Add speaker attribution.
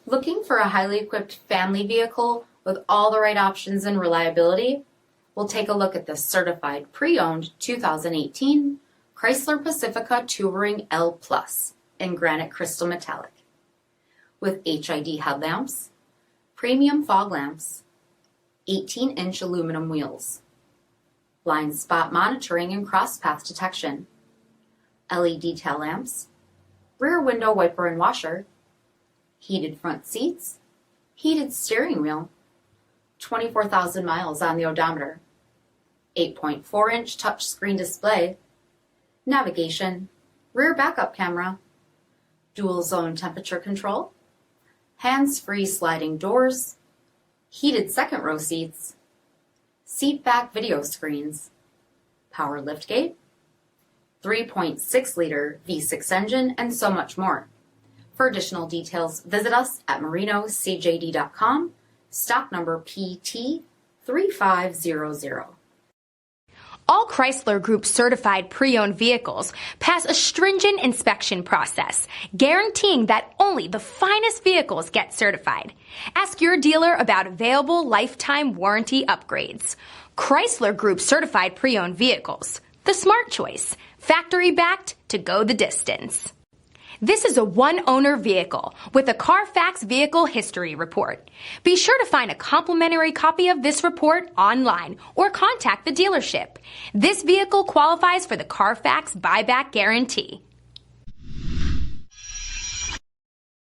Speaker 1: Looking for a highly equipped family vehicle with all the right options and reliability? We'll take a look at the certified pre-owned 2018 Chrysler Pacifica Touring L Plus in granite crystal metallic. With HID headlamps, premium fog lamps, 18-inch aluminum wheels, blind spot monitoring and cross-path detection, LED tail lamps, rear window wiper and washer, heated front seats, heated steering wheel, 24,000 miles on the odometer, 8.4-inch touchscreen display, navigation, rear backup camera, dual zone temperature control, hands-free sliding doors, heated second row seats, SEATBACK video screens, power liftgate, 3.6-liter V6 engine, and so much more. For additional details, visit us at marinocjd.com, stock number PT3500.
Speaker 2: All Chrysler Group certified pre-owned vehicles pass a stringent inspection process, guaranteeing that only the finest vehicles get certified. Ask your dealer about available lifetime warranty upgrades. Chrysler Group certified pre-owned vehicles, the smart choice, factory backed to go the distance. This is a one-owner vehicle with a CARFAX vehicle history report. Be sure to find a complimentary copy of this report online or contact the dealership. This vehicle qualifies for the CARFAX buyback guarantee.